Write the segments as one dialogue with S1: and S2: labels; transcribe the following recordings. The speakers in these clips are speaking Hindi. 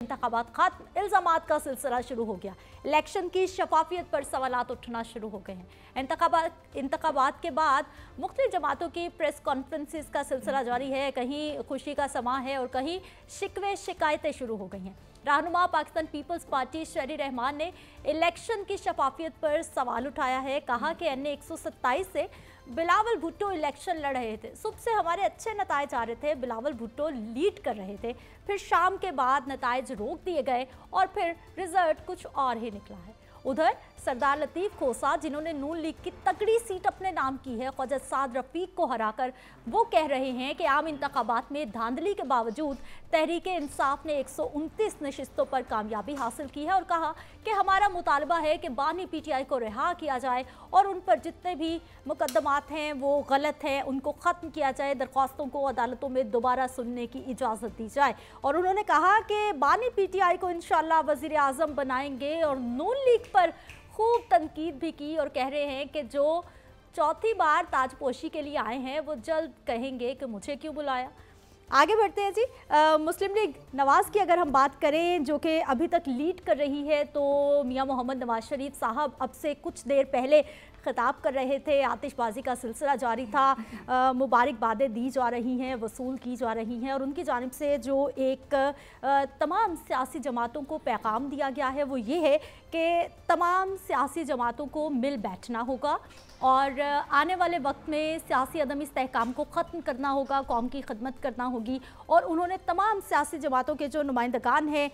S1: इंतखाबात खत्म, इल्जामात का सिलसिला शुरू हो गया। इलेक्शन की शफाफियत पर सवालात उठना शुरू हो गए हैं। इंतखाबात के बाद मुख्तलिफ जमातों की प्रेस कॉन्फ्रेंसेस का सिलसिला जारी है। कहीं खुशी का समा है और कहीं शिकवे शिकायतें शुरू हो गई हैं। रहनुमा पाकिस्तान पीपल्स पार्टी शहरी रहमान ने इलेक्शन की शफाफियत पर सवाल उठाया है। कहा कि अन्य 127 से बिलावल भुट्टो इलेक्शन लड़ रहे थे। सुबह से हमारे अच्छे नतायज आ रहे थे, बिलावल भुट्टो लीड कर रहे थे, फिर शाम के बाद नतायज रोक दिए गए और फिर रिजल्ट कुछ और ही निकला है। उधर सरदार लतीफ़ खोसा, जिन्होंने नून लीग की तगड़ी सीट अपने नाम की है, ख्वाजा साद रफीक को हराकर, वो कह रहे हैं कि आम इंतखाबात में धांधली के बावजूद तहरीक इंसाफ ने 129 नशिस्तों पर कामयाबी हासिल की है और कहा कि हमारा मुतालबा है कि बानी PTI को रिहा किया जाए और उन पर जितने भी मुकदमात हैं वो गलत हैं उनको ख़त्म किया जाए, दरख्वास्तों को अदालतों में दोबारा सुनने की इजाज़त दी जाए। और उन्होंने कहा कि बानी PTI को इंशाअल्लाह वज़ीर आज़म बनाएंगे और नून लीग पर खूब तनकीद भी की और कह रहे हैं कि जो चौथी बार ताजपोशी के लिए आए हैं वो जल्द कहेंगे कि मुझे क्यों बुलाया। आगे बढ़ते हैं जी। मुस्लिम लीग नवाज़ की अगर हम बात करें, जो कि अभी तक लीड कर रही है, तो मियां मोहम्मद नवाज शरीफ साहब अब से कुछ देर पहले खिताब कर रहे थे। आतिशबाजी का सिलसिला जारी था, मुबारकबादें दी जा रही हैं, वसूल की जा रही हैं और उनकी जानिब से जो एक तमाम सियासी जमातों को पैगाम दिया गया है वो ये है कि तमाम सियासी जमातों को मिल बैठना होगा और आने वाले वक्त में सियासी अदम इस्तेहकाम को ख़त्म करना होगा, कौम की खिदमत करना होगी। और उन्होंने तमाम सियासी जमातों के जो नुमाइंदगान हैं,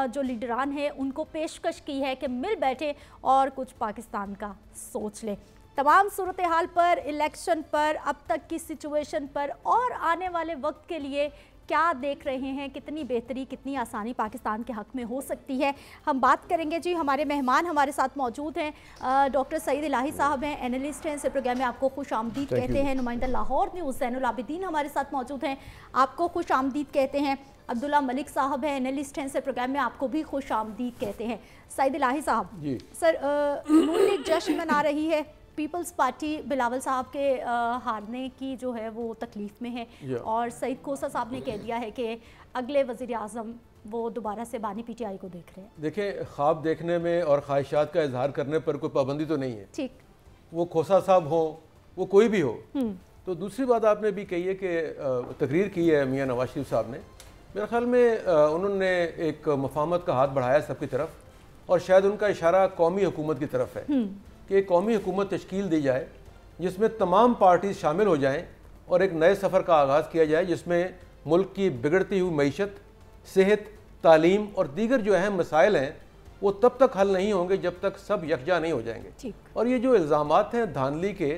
S1: जो लीडरान हैं, उनको पेशकश की है कि मिल बैठे और कुछ पाकिस्तान का सोच लें। तमाम सूरत हाल पर, इलेक्शन पर, अब तक की सिचुएशन पर और आने वाले वक्त के लिए क्या देख रहे हैं, कितनी बेहतरी, कितनी आसानी पाकिस्तान के हक़ में हो सकती है, हम बात करेंगे जी। हमारे मेहमान हमारे साथ मौजूद हैं। डॉक्टर सईद इलाही साहब हैं, एनालिस्ट हैं, इस प्रोग्राम में आपको खुश आमदीद कहते हैं। नुमाइंदा लाहौर न्यूज़ ज़ैनुल आबिदीन हमारे साथ मौजूद हैं, आपको खुश आमदीद कहते हैं। अब्दुल्ला मलिक साहब हैं, एनालिस्ट हैं, इस प्रोग्राम में आपको भी खुश आमदीद कहते हैं। सईद इलाही साहब जी, सर नून लीग जश्न मना रही है, पीपल्स पार्टी बिलावल साहब के हारने की जो है वो तकलीफ़ में है और सईद खोसा साहब ने कह दिया है कि अगले वज़ीर आज़म वो दोबारा से बानी PTI को देख रहे हैं।
S2: देखिए, ख्वाब देखने में और ख्वाहिशात का इजहार करने पर कोई पाबंदी तो नहीं है, ठीक, वो खोसा साहब हो, वो कोई भी हो। तो दूसरी बात आपने भी कही है कि तकरीर की है मियाँ नवाज शरीफ साहब ने, मेरे ख्याल में उन्होंने एक मफाहमत का हाथ बढ़ाया सबकी तरफ और शायद उनका इशारा कौमी हुकूमत की तरफ है कि कौमी हुकूमत तश्कील दी जाए जिसमें तमाम पार्टीज शामिल हो जाएं और एक नए सफ़र का आगाज़ किया जाए जिसमें मुल्क की बिगड़ती हुई मईशत, सेहत, तालीम और दीगर जो अहम मसाइल हैं वो तब तक हल नहीं होंगे जब तक सब यकजा नहीं हो जाएंगे। और ये जो इल्ज़ामात हैं धांधली के,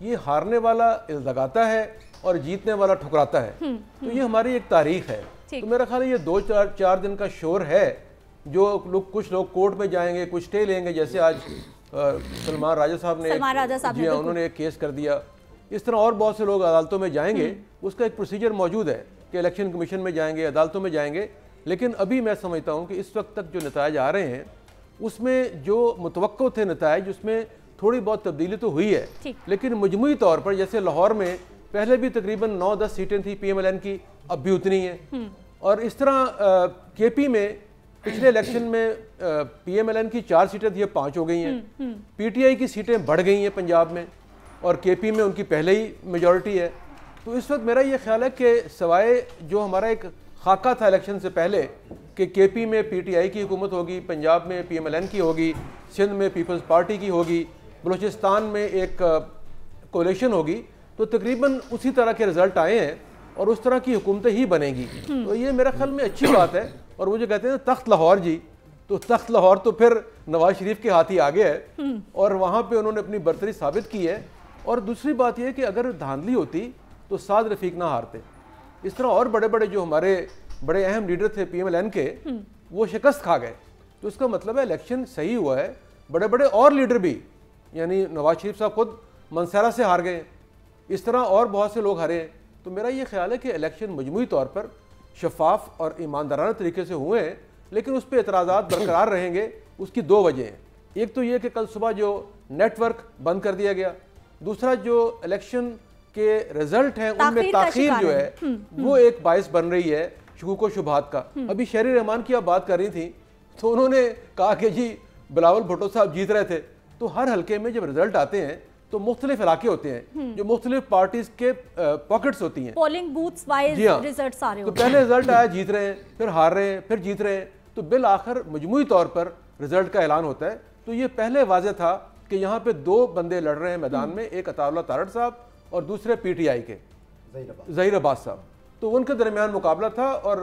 S2: ये हारने वाला लगाता है और जीतने वाला ठुकराता है। तो ये हमारी एक तारीख है। तो मेरा ख्याल है ये 2-4 दिन का शोर है जो लोग, कुछ लोग कोर्ट में जाएंगे, कुछ स्टे लेंगे, जैसे आज सलमान राजा साहब ने जी हाँ उन्होंने एक केस कर दिया। इस तरह और बहुत से लोग अदालतों में जाएंगे, उसका एक प्रोसीजर मौजूद है कि इलेक्शन कमीशन में जाएंगे, अदालतों में जाएंगे। लेकिन अभी मैं समझता हूँ कि इस वक्त तक जो नतायज आ रहे हैं उसमें जो मुतवक्को थे नतायज, उसमें थोड़ी बहुत तब्दीली तो हुई है, लेकिन मजमूई तौर पर जैसे लाहौर में पहले भी तकरीबन 9-10 सीटें थी PMLN की, अब भी उतनी हैं। और इस तरह KP में पिछले इलेक्शन में PMLN की 4 सीटें थी, 5 हो गई हैं। PTI की सीटें बढ़ गई हैं पंजाब में और KP में उनकी पहले ही मेजॉरिटी है। तो इस वक्त मेरा ये ख्याल है कि सवाए जो हमारा एक खाका था इलेक्शन से पहले कि KP में PTI की हुकूमत होगी, पंजाब में PMLN की होगी, सिंध में पीपल्स पार्टी की होगी, बलूचिस्तान में एक कोalition होगी, तो तकरीबन उसी तरह के रिजल्ट आए हैं और उस तरह की हुकूमतें ही बनेगी। तो ये मेरा ख्याल में अच्छी बात है। और वो जो कहते हैं तख्त लाहौर जी, तो तख्त लाहौर तो फिर नवाज शरीफ के हाथ ही आ गया है और वहाँ पे उन्होंने अपनी बर्तरी साबित की है। और दूसरी बात यह कि अगर धांधली होती तो साद रफीक ना हारते। इस तरह और बड़े बड़े जो हमारे बड़े अहम लीडर थे PMLN के, वो शिकस्त खा गए। तो इसका मतलब है इलेक्शन सही हुआ है। बड़े बड़े और लीडर भी, यानी नवाज शरीफ साहब खुद मनसरा से हार गए, इस तरह और बहुत से लोग हारे। तो मेरा ये ख्याल है कि इलेक्शन मजमूई तौर पर शफाफ और ईमानदाराना तरीके से हुए हैं, लेकिन उस पर एतराज़ात बरकरार रहेंगे। उसकी 2 वजह हैं। एक तो ये कि कल सुबह जो नेटवर्क बंद कर दिया गया, दूसरा जो इलेक्शन के रिजल्ट हैं उनमें ताखीर जो है वो एक बायस बन रही है शकूक व शुबहात का। अभी शहरी रहमान की आप बात कर रही थी, तो उन्होंने कहा कि जी बिलावल भुट्टो साहब जीत रहे थे। तो हर हल्के में जब रिजल्ट आते हैं तो मुख्तलिफ इलाके होते हैं जो मुख्तलिफ पार्टीज के पॉकेट्स होती हैं,
S1: पोलिंग बूथ्स वाइज रिजल्ट्स आ रहे
S2: हैं। तो पहले रिजल्ट आया जीत रहे हैं, फिर हार रहे हैं, फिर जीत रहे हैं, तो बिल आखिर मजमूई तौर पर रिजल्ट का ऐलान होता है। तो ये पहले वाज़ेह था कि यहाँ पे दो बंदे लड़ रहे हैं मैदान में, एक अताउल्लाह तारड़ साहब और दूसरे PTI के ज़हीर अब्बास साहब। तो उनके दरमियान मुकाबला था और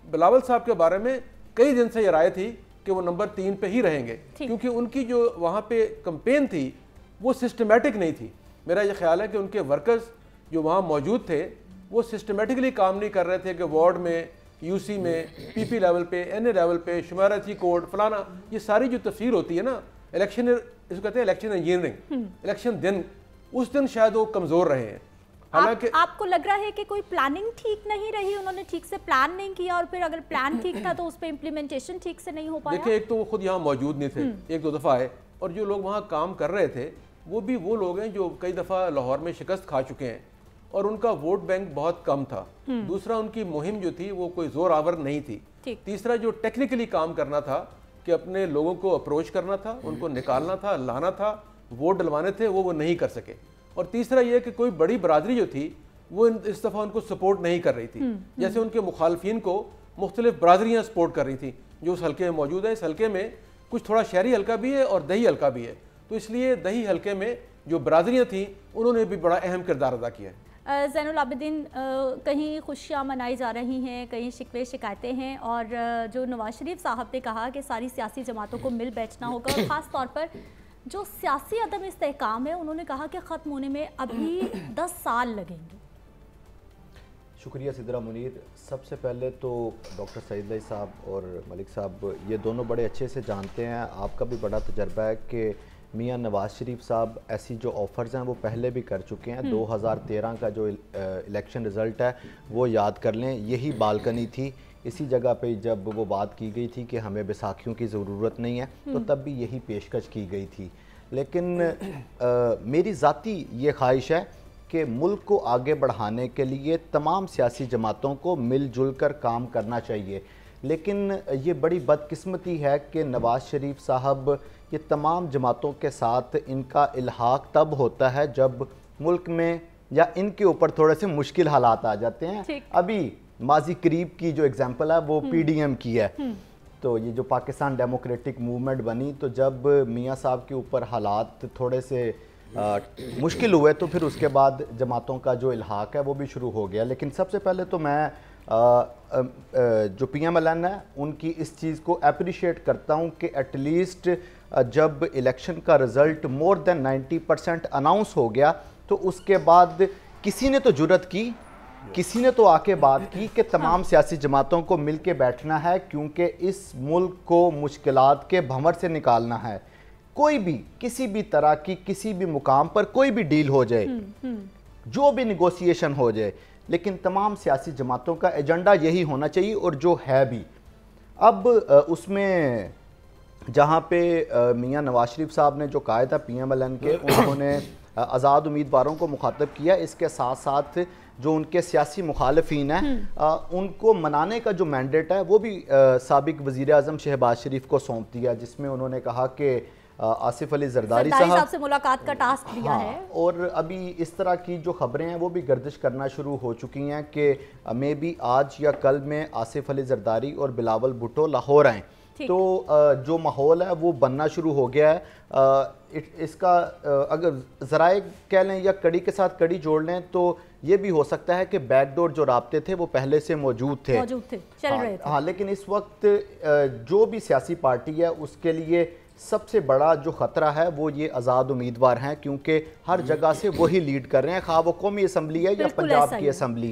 S2: बिलावल साहब के बारे में कई दिन से ये राय थी कि वो नंबर 3 पे ही रहेंगे, क्योंकि उनकी जो वहाँ पे कंपेन थी वो सिस्टमेटिक नहीं थी। मेरा ये ख्याल है कि उनके वर्कर्स जो वहाँ मौजूद थे वो सिस्टमेटिकली काम नहीं कर रहे थे कि वार्ड में, UC में, PP लेवल पे, NA लेवल पे, शुमारती कोड फलाना, ये सारी जो तफसीर होती है ना, इलेक्शन, इसको कहते हैं इलेक्शन इंजीनियरिंग, इलेक्शन दिन, उस दिन शायद वो कमज़ोर रहे हैं। हालांकि
S1: आपको लग रहा है कि कोई प्लानिंग ठीक नहीं रही, उन्होंने ठीक से प्लान नहीं किया, और फिर अगर प्लान ठीक था तो उस पर इम्प्लीमेंटेशन ठीक से नहीं हो पाया?
S2: देखिए, एक तो वो खुद यहाँ मौजूद नहीं थे, एक दो दफ़ा आए, और जो लोग वहाँ काम कर रहे थे वो भी वो लोग हैं जो कई दफ़ा लाहौर में शिकस्त खा चुके हैं और उनका वोट बैंक बहुत कम था। दूसरा, उनकी मुहिम जो थी वो कोई जोर आवर नहीं थी। तीसरा, जो टेक्निकली काम करना था कि अपने लोगों को अप्रोच करना था, उनको निकालना था, लाना था, वोट डलवाने थे, वो नहीं कर सके। और तीसरा ये कि कोई बड़ी बरादरी जो थी वो इस दफ़ा उनको सपोर्ट नहीं कर रही थी। जैसे उनके मुखालफिन को मुख्तलिफ बरादरियाँ सपोर्ट कर रही थी जो उस हल्के में मौजूद है। इस हल्के में कुछ थोड़ा शहरी हल्का भी है और दही हल्का भी है, तो इसलिए दही हल्के में जो बरादरियाँ थी उन्होंने भी बड़ा अहम किरदार अदा किया है।
S1: ज़ैनुल आबिदीन, कहीं खुशियाँ मनाई जा रही हैं, कहीं शिकवे शिकायतें हैं, और जो नवाज शरीफ साहब ने कहा कि सारी सियासी जमातों को मिल बैठना होगा, और ख़ास तौर पर जो सियासी अदम इस्तेहकाम है, उन्होंने कहा कि ख़त्म होने में अभी 10 साल लगेंगे।
S3: शुक्रिया सिद्रा मुनीर। सबसे पहले तो डॉक्टर सईद अली साहब और मलिक साहब ये दोनों बड़े अच्छे से जानते हैं, आपका भी बड़ा तजर्बा है कि मियां नवाज शरीफ साहब ऐसी जो ऑफ़र्स हैं वो पहले भी कर चुके हैं। 2013 का जो इलेक्शन रिज़ल्ट है वो याद कर लें, यही बालकनी थी, इसी जगह पे जब वो बात की गई थी कि हमें बैसाखियों की ज़रूरत नहीं है, तो तब भी यही पेशकश की गई थी। लेकिन मेरी ज़ाती ये ख्वाहिश है कि मुल्क को आगे बढ़ाने के लिए तमाम सियासी जमातों को मिलजुल कर काम करना चाहिए। लेकिन ये बड़ी बदकिस्मती है कि नवाज़ शरीफ साहब ये तमाम जमातों के साथ इनका इल्हाक तब होता है जब मुल्क में या इनके ऊपर थोड़े से मुश्किल हालात आ जाते हैं। अभी माजी करीब की जो एग्जांपल है वो PDM की है। तो ये जो पाकिस्तान डेमोक्रेटिक मूवमेंट बनी, तो जब मियाँ साहब के ऊपर हालात थोड़े से मुश्किल हुए तो फिर उसके बाद जमातों का जो इल्हाक है वो भी शुरू हो गया। लेकिन सबसे पहले तो मैं जो PMLN है उनकी इस चीज़ को अप्रिशिएट करता हूँ कि एटलीस्ट जब इलेक्शन का रिज़ल्ट मोर देन 90% अनाउंस हो गया तो उसके बाद किसी ने तो जुर्रत की, किसी ने तो आके बात की कि तमाम सियासी जमातों को मिल के बैठना है, क्योंकि इस मुल्क को मुश्किलात के भंवर से निकालना है। कोई भी किसी भी तरह की किसी भी मुकाम पर कोई भी डील हो जाए, जो भी निगोशिएशन हो जाए, लेकिन तमाम सियासी जमातों का एजेंडा यही होना चाहिए और जो है भी। अब उसमें जहाँ पे मियाँ नवाज शरीफ साहब ने जो कहा था PMLN के, उन्होंने आज़ाद उम्मीदवारों को मुखातब किया, इसके साथ साथ जो उनके सियासी मुखालफीन हैं उनको मनाने का जो मैंडेट है वो भी साबिक वज़ीर आज़म शहबाज शरीफ को सौंप दिया, जिसमें उन्होंने कहा कि आसिफ अली जरदारी साहब
S1: से मुलाकात का टास्क दिया है।
S3: और अभी इस तरह की जो खबरें हैं वो भी गर्दिश करना शुरू हो चुकी हैं कि मे बी आज या कल में आसिफ अली जरदारी और बिलावल भुट्टो लाहौर आएँ। तो जो माहौल है वो बनना शुरू हो गया है। इसका अगर ज़राए कह लें या कड़ी के साथ कड़ी जोड़ लें तो ये भी हो सकता है कि बैकडोर जो राब्ते थे वो पहले से मौजूद थे,
S1: चल रहे थे।
S3: हाँ, लेकिन इस वक्त जो भी सियासी पार्टी है उसके लिए सबसे बड़ा जो ख़तरा है वो ये आज़ाद उम्मीदवार हैं, क्योंकि हर जगह से वही लीड कर रहे हैं, खा वो कौमी असम्बली है या पंजाब की असम्बली है।